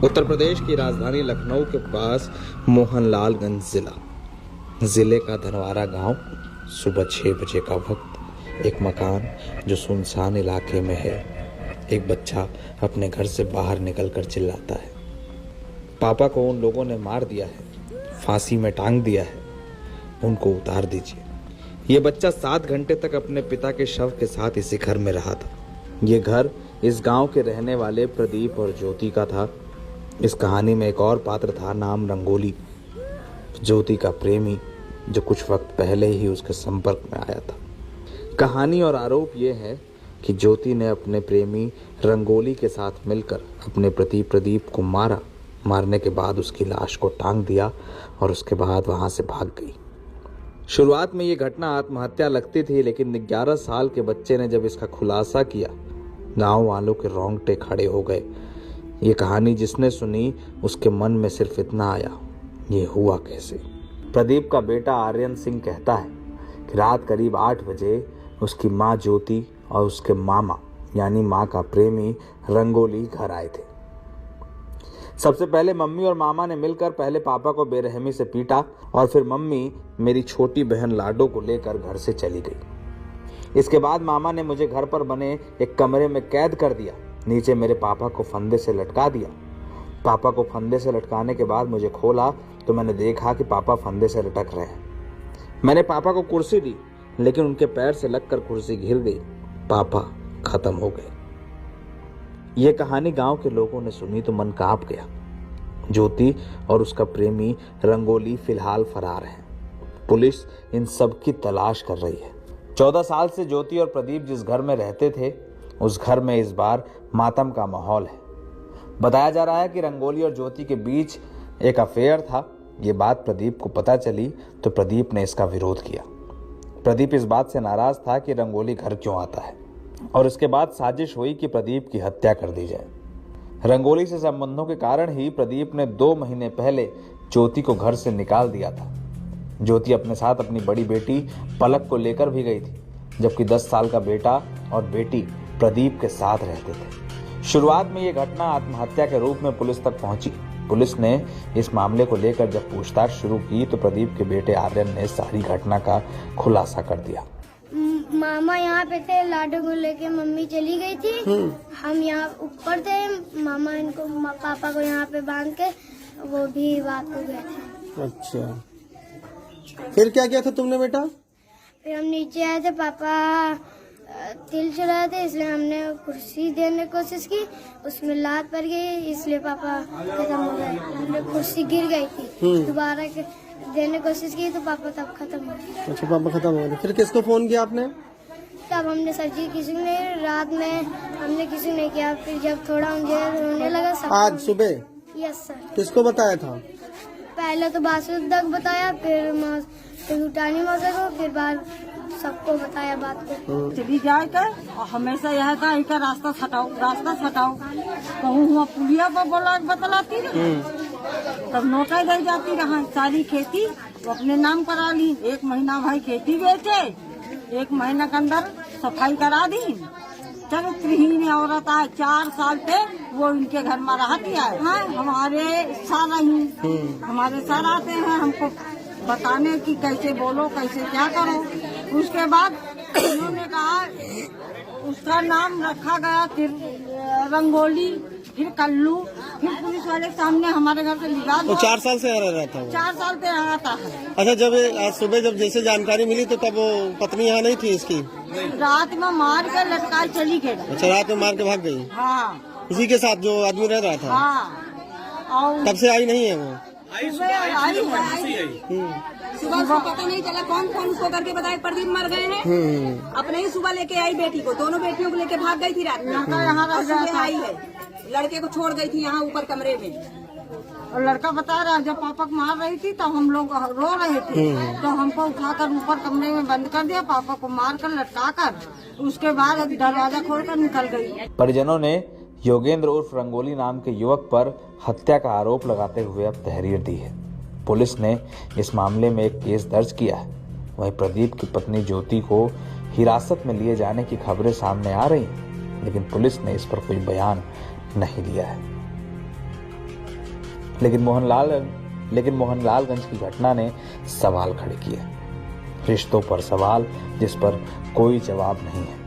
उत्तर प्रदेश की राजधानी लखनऊ के पास मोहनलालगंज जिले का धनवारा गांव। सुबह 6 बजे का वक्त। एक मकान जो सुनसान इलाके में है। एक बच्चा अपने घर से बाहर निकलकर चिल्लाता है, पापा को उन लोगों ने मार दिया है, फांसी में टांग दिया है, उनको उतार दीजिए। ये बच्चा 7 घंटे तक अपने पिता के शव के साथ इसी घर में रहा था। ये घर इस गांव के रहने वाले प्रदीप और ज्योति का था। इस कहानी में एक और पात्र था, नाम रंगोली, ज्योति का प्रेमी, जो कुछ वक्त पहले ही उसके संपर्क में आया था। कहानी और आरोप ये है कि ज्योति ने अपने प्रेमी रंगोली के साथ मिलकर अपने पति प्रदीप को मारा। मारने के बाद उसकी लाश को टांग दिया और उसके बाद वहां से भाग गई। शुरुआत में ये घटना आत्महत्या लगती थी, लेकिन 11 साल के बच्चे ने जब इसका खुलासा किया, गांव वालों के रोंगटे खड़े हो गए। ये कहानी जिसने सुनी उसके मन में सिर्फ इतना आया, ये हुआ कैसे। प्रदीप का बेटा आर्यन सिंह कहता है कि रात करीब 8 बजे उसकी माँ ज्योति और उसके मामा यानी माँ का प्रेमी रंगोली घर आए थे। सबसे पहले मम्मी और मामा ने मिलकर पहले पापा को बेरहमी से पीटा और फिर मम्मी मेरी छोटी बहन लाडो को लेकर घर से चली गई। इसके बाद मामा ने मुझे घर पर बने एक कमरे में कैद कर दिया। नीचे मेरे पापा को फंदे से लटका दिया। पापा को फंदे से लटकाने के बाद मुझे खोला तो मैंने देखा कि पापा फंदे से लटक रहे हैं। मैंने पापा को कुर्सी दी, लेकिन उनके पैर से लगकर कुर्सी गिर गई। पापा खत्म हो गए। यह कहानी गांव के लोगों ने सुनी तो मन कांप गया। ज्योति और उसका प्रेमी रंगोली फिलहाल फरार हैं। पुलिस इन सब की तलाश कर रही है। 14 साल से ज्योति और प्रदीप जिस घर में रहते थे, उस घर में इस बार मातम का माहौल है। बताया जा रहा है कि रंगोली और ज्योति के बीच एक अफेयर था। ये बात प्रदीप को पता चली तो प्रदीप ने इसका विरोध किया। प्रदीप इस बात से नाराज था कि रंगोली घर क्यों आता है, और इसके बाद साजिश हुई कि प्रदीप की हत्या कर दी जाए। रंगोली से संबंधों के कारण ही प्रदीप ने 2 महीने पहले ज्योति को घर से निकाल दिया था। ज्योति अपने साथ अपनी बड़ी बेटी पलक को लेकर भी गई थी, जबकि 10 साल का बेटा और बेटी प्रदीप के साथ रहते थे। शुरुआत में ये घटना आत्महत्या के रूप में पुलिस तक पहुंची। पुलिस ने इस मामले को लेकर जब पूछताछ शुरू की तो प्रदीप के बेटे आर्यन ने सारी घटना का खुलासा कर दिया। मामा यहाँ पे थे, लाडो को लेके मम्मी चली गई थी। हम यहाँ ऊपर थे, मामा इनको पापा को यहाँ पे बांध के वो भी रात को गए थे। अच्छा, फिर क्या किया था तुमने बेटा? फिर हम नीचे आए थे, पापा तिल चढ़ाए थे, इसलिए हमने कुर्सी देने की कोशिश की, उसमें लात पड़ गई, इसलिए पापा खत्म हो गए। हमने कुर्सी गिर गई थी, दोबारा देने की कोशिश की तो पापा तब खत्म हो गए। अच्छा, पापा खत्म हो गए। फिर किसको फोन किया आपने? तब हमने सर जी किसी ने, रात में हमने किसी ने किया। फिर जब थोड़ा मुझे रोने लगा सब। आज सुबह? Yes sir. किसको बताया था? पहले तो बासुद तक बताया, फिर उठानी मौसा को, फिर बाद सबको बताया बात को। चली जाए कर और हमेशा यह था इनका रास्ता छटाओ, रास्ता छटाओ। कहूँ हुआ पुलिया पर बोला बतलाती तब नोटा गई जाती रहा। सारी खेती वो अपने नाम करा ली। 1 महीना भाई खेती बेचे, 1 महीना के अंदर सफाई करा दी। चरित्रहीन औरत है, 4 साल पे वो इनके घर में रहती है। हमारे सर हमारे सर आते हैं हमको बताने की कैसे बोलो, कैसे क्या करो। उसके बाद उन्होंने कहा उसका नाम रखा गया, फिर रंगोली, फिर कल्लू, फिर पुलिस वाले के सामने हमारे घर से निकाल। तो 4 साल से रहा था वो? 4 साल पे रहता है। अच्छा, जब आज सुबह जब जैसे जानकारी मिली तो तब वो पत्नी यहाँ नहीं थी इसकी? रात में मार के लटका चली गई। अच्छा, रात में मार के भाग गई? हाँ। उसी के साथ जो आदमी रह रहा था? हाँ। और तब से आई नहीं है वो? सुबह को पता नहीं चला कौन उसको करके बताया प्रदीप मर गए हैं। अपने ही सुबह लेके आई बेटी को, दोनों बेटियों को लेके भाग गई थी रात में। यहाँ आई है, लड़के को छोड़ गई थी यहाँ ऊपर कमरे में। और लड़का बता रहा जब पापा को मार रही थी तो हम लोग रो रहे थे, तो हमको उठाकर ऊपर कमरे में बंद कर दिया, पापा को मार कर लटका कर, उसके बाद दरवाजा खोलकर निकल गई। परिजनों ने योगेंद्र उर्फ रंगोली नाम के युवक पर हत्या का आरोप लगाते हुए अब तहरीर दी है। पुलिस ने इस मामले में एक केस दर्ज किया है। वहीं प्रदीप की पत्नी ज्योति को हिरासत में लिए जाने की खबरें सामने आ रही हैं, लेकिन पुलिस ने इस पर कोई बयान नहीं दिया है। लेकिन मोहनलालगंज की घटना ने सवाल खड़े किए, रिश्तों पर सवाल जिस पर कोई जवाब नहीं है।